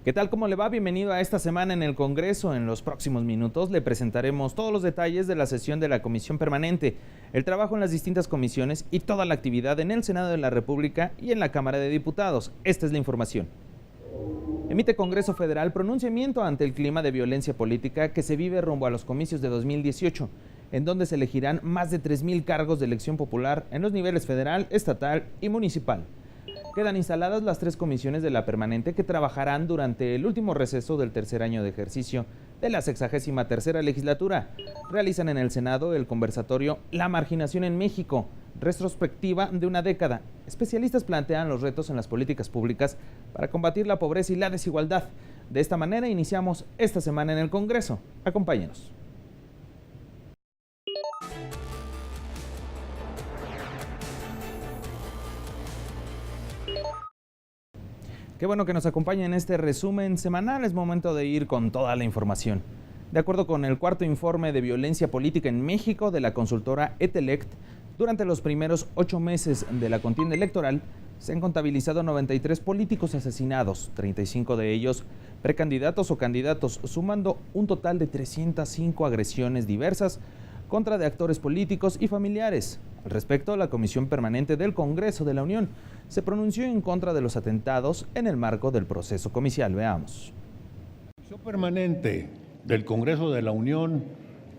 ¿Qué tal? ¿Cómo le va? Bienvenido a esta semana en el Congreso. En los próximos minutos le presentaremos todos los detalles de la sesión de la Comisión Permanente, el trabajo en las distintas comisiones y toda la actividad en el Senado de la República y en la Cámara de Diputados. Esta es la información. Emite Congreso Federal pronunciamiento ante el clima de violencia política que se vive rumbo a los comicios de 2018, en donde se elegirán más de 3,000 cargos de elección popular en los niveles federal, estatal y municipal. Quedan instaladas las 3 comisiones de la permanente que trabajarán durante el último receso del tercer año de ejercicio de la 63ª legislatura. Realizan en el Senado el conversatorio La marginación en México, retrospectiva de una década. Especialistas plantean los retos en las políticas públicas para combatir la pobreza y la desigualdad. De esta manera iniciamos esta semana en el Congreso. Acompáñenos. Qué bueno que nos acompaña en este resumen semanal. Es momento de ir con toda la información. De acuerdo con el cuarto informe de violencia política en México de la consultora Etelect, durante los primeros 8 meses de la contienda electoral se han contabilizado 93 políticos asesinados, 35 de ellos precandidatos o candidatos, sumando un total de 305 agresiones diversas contra de actores políticos y familiares. Al respecto, la Comisión Permanente del Congreso de la Unión se pronunció en contra de los atentados en el marco del proceso comicial. Veamos. La Comisión Permanente del Congreso de la Unión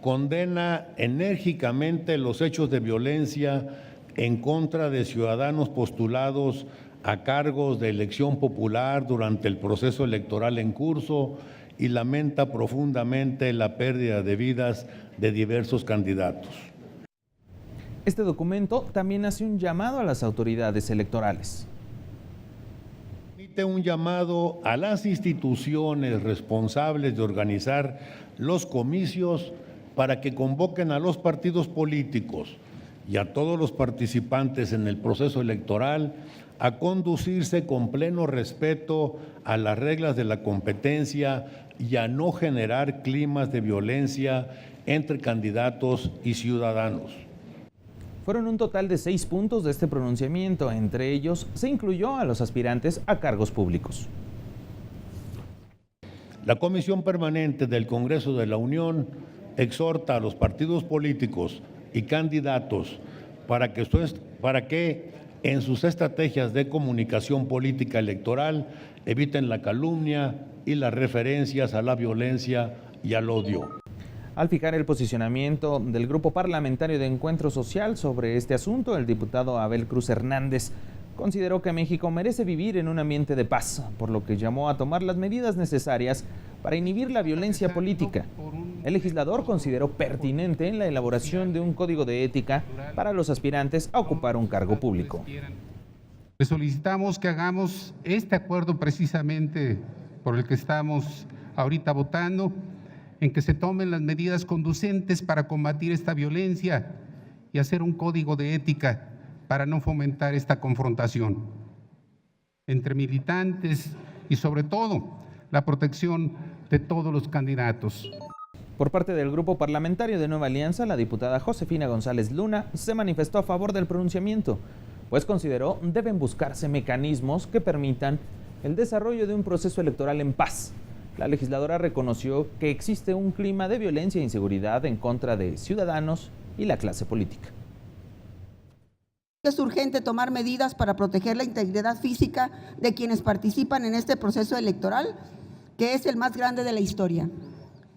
condena enérgicamente los hechos de violencia en contra de ciudadanos postulados a cargos de elección popular durante el proceso electoral en curso y lamenta profundamente la pérdida de vidas de diversos candidatos. Este documento también hace un llamado a las autoridades electorales. Emite un llamado a las instituciones responsables de organizar los comicios para que convoquen a los partidos políticos y a todos los participantes en el proceso electoral a conducirse con pleno respeto a las reglas de la competencia y a no generar climas de violencia entre candidatos y ciudadanos. Fueron un total de 6 puntos de este pronunciamiento. Entre ellos se incluyó a los aspirantes a cargos públicos. La Comisión Permanente del Congreso de la Unión exhorta a los partidos políticos y candidatos para que en sus estrategias de comunicación política electoral eviten la calumnia y las referencias a la violencia y al odio. Al fijar el posicionamiento del Grupo Parlamentario de Encuentro Social sobre este asunto, el diputado Abel Cruz Hernández consideró que México merece vivir en un ambiente de paz, por lo que llamó a tomar las medidas necesarias para inhibir la violencia política. El legislador consideró pertinente la elaboración de un código de ética para los aspirantes a ocupar un cargo público. Le solicitamos que hagamos este acuerdo precisamente por el que estamos ahorita votando, en que se tomen las medidas conducentes para combatir esta violencia y hacer un código de ética para no fomentar esta confrontación entre militantes y sobre todo la protección de todos los candidatos. Por parte del Grupo Parlamentario de Nueva Alianza, la diputada Josefina González Luna se manifestó a favor del pronunciamiento, pues consideró deben buscarse mecanismos que permitan el desarrollo de un proceso electoral en paz. La legisladora reconoció que existe un clima de violencia e inseguridad en contra de ciudadanos y la clase política. Es urgente tomar medidas para proteger la integridad física de quienes participan en este proceso electoral, que es el más grande de la historia.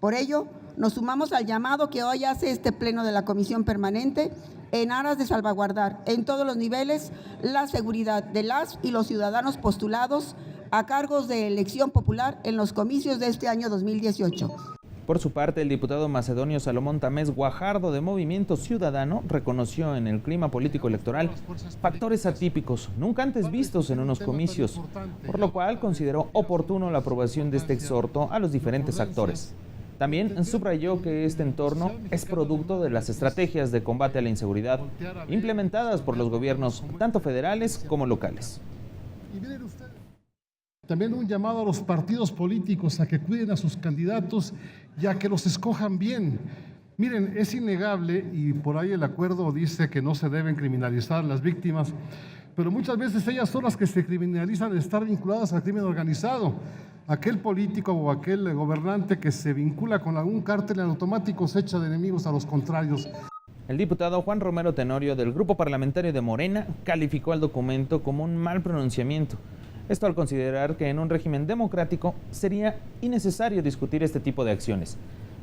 Por ello, nos sumamos al llamado que hoy hace este Pleno de la Comisión Permanente en aras de salvaguardar en todos los niveles la seguridad de las y los ciudadanos postulados a cargos de elección popular en los comicios de este año 2018. Por su parte, el diputado macedonio Salomón Tamés Guajardo de Movimiento Ciudadano reconoció en el clima político electoral factores atípicos nunca antes vistos en unos comicios, por lo cual consideró oportuno la aprobación de este exhorto a los diferentes actores. También subrayó que este entorno es producto de las estrategias de combate a la inseguridad implementadas por los gobiernos tanto federales como locales. También un llamado a los partidos políticos a que cuiden a sus candidatos y a que los escojan bien. Miren, es innegable, y por ahí el acuerdo dice que no se deben criminalizar las víctimas, pero muchas veces ellas son las que se criminalizan de estar vinculadas al crimen organizado. aquel político o aquel gobernante que se vincula con algún cártel en automático se echa de enemigos a los contrarios. El diputado Juan Romero Tenorio del Grupo Parlamentario de Morena calificó al documento como un mal pronunciamiento. Esto al considerar que en un régimen democrático sería innecesario discutir este tipo de acciones.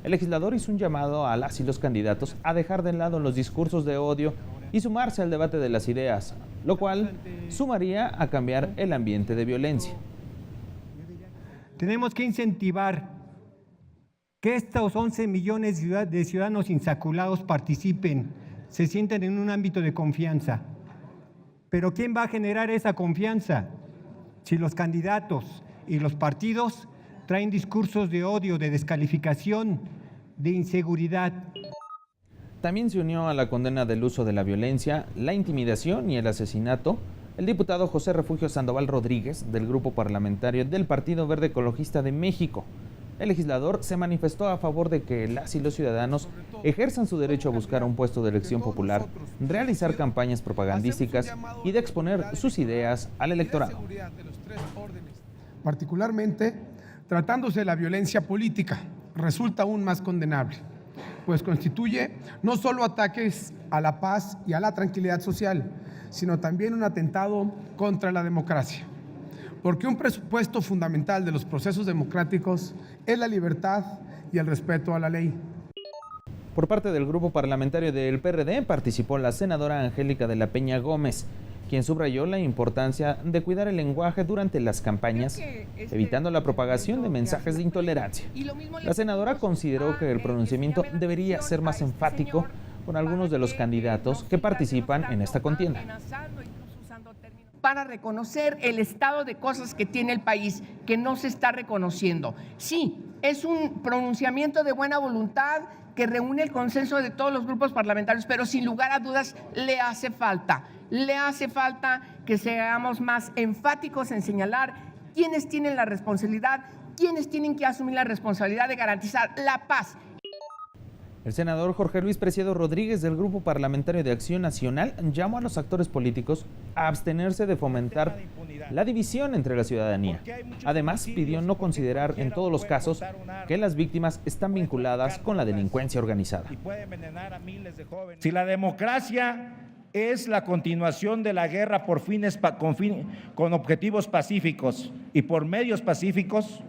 El legislador hizo un llamado a las y los candidatos a dejar de lado los discursos de odio y sumarse al debate de las ideas, lo cual sumaría a cambiar el ambiente de violencia. Tenemos que incentivar que estos 11 millones de ciudadanos insaculados participen, se sientan en un ámbito de confianza. Pero ¿quién va a generar esa confianza? Si los candidatos y los partidos traen discursos de odio, de descalificación, de inseguridad. También se unió a la condena del uso de la violencia, la intimidación y el asesinato el diputado José Refugio Sandoval Rodríguez del Grupo Parlamentario del Partido Verde Ecologista de México. El legislador se manifestó a favor de que las y los ciudadanos ejerzan su derecho a buscar un puesto de elección popular, realizar campañas propagandísticas y de exponer sus ideas al electorado. Particularmente, tratándose de la violencia política, resulta aún más condenable, pues constituye no solo ataques a la paz y a la tranquilidad social, sino también un atentado contra la democracia. Porque un presupuesto fundamental de los procesos democráticos es la libertad y el respeto a la ley. Por parte del grupo parlamentario del PRD participó la senadora Angélica de la Peña Gómez, quien subrayó la importancia de cuidar el lenguaje durante las campañas, evitando la propagación de mensajes de intolerancia. La senadora consideró que el pronunciamiento debería ser más enfático con algunos de los candidatos que participan en esta contienda. Para reconocer el estado de cosas que tiene el país, que no se está reconociendo. Sí, es un pronunciamiento de buena voluntad que reúne el consenso de todos los grupos parlamentarios, pero sin lugar a dudas le hace falta que seamos más enfáticos en señalar quiénes tienen la responsabilidad, quiénes tienen que asumir la responsabilidad de garantizar la paz. El senador Jorge Luis Preciado Rodríguez del Grupo Parlamentario de Acción Nacional llamó a los actores políticos a abstenerse de fomentar la división entre la ciudadanía. Además, pidió no considerar en todos los casos que las víctimas están vinculadas con la delincuencia organizada. Si la democracia es la continuación de la guerra por con objetivos pacíficos y por medios pacíficos,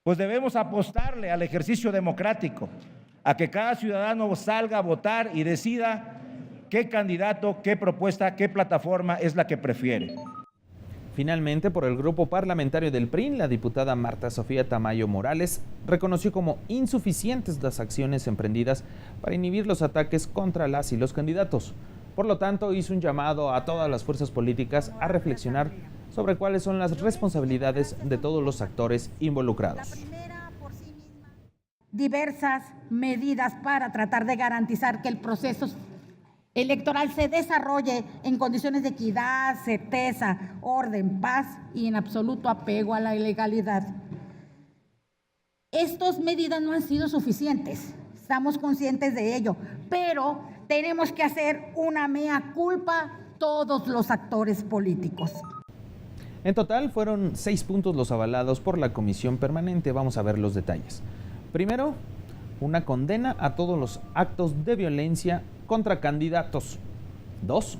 pues debemos apostarle al ejercicio democrático, a que cada ciudadano salga a votar y decida qué candidato, qué propuesta, qué plataforma es la que prefiere. Finalmente, por el grupo parlamentario del PRI, la diputada Marta Sofía Tamayo Morales reconoció como insuficientes las acciones emprendidas para inhibir los ataques contra las y los candidatos. Por lo tanto, hizo un llamado a todas las fuerzas políticas a reflexionar sobre cuáles son las responsabilidades de todos los actores involucrados. Diversas medidas para tratar de garantizar que el proceso electoral se desarrolle en condiciones de equidad, certeza, orden, paz y en absoluto apego a la ilegalidad. Estas medidas no han sido suficientes, estamos conscientes de ello, pero tenemos que hacer una mea culpa todos los actores políticos. En total fueron 6 puntos los avalados por la comisión permanente. Vamos a ver los detalles. Primero, una condena a todos los actos de violencia contra candidatos. 2,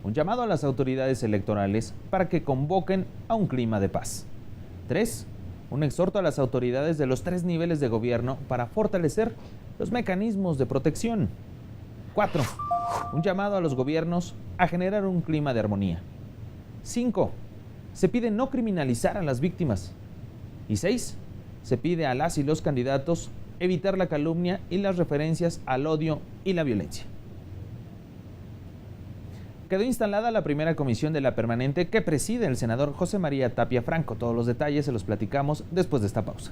un llamado a las autoridades electorales para que convoquen a un clima de paz. 3, un exhorto a las autoridades de los 3 niveles de gobierno para fortalecer los mecanismos de protección. 4, un llamado a los gobiernos a generar un clima de armonía. 5, se pide no criminalizar a las víctimas. Y 6, se pide a las y los candidatos evitar la calumnia y las referencias al odio y la violencia. Quedó instalada la primera comisión de la permanente que preside el senador José María Tapia Franco. Todos los detalles se los platicamos después de esta pausa.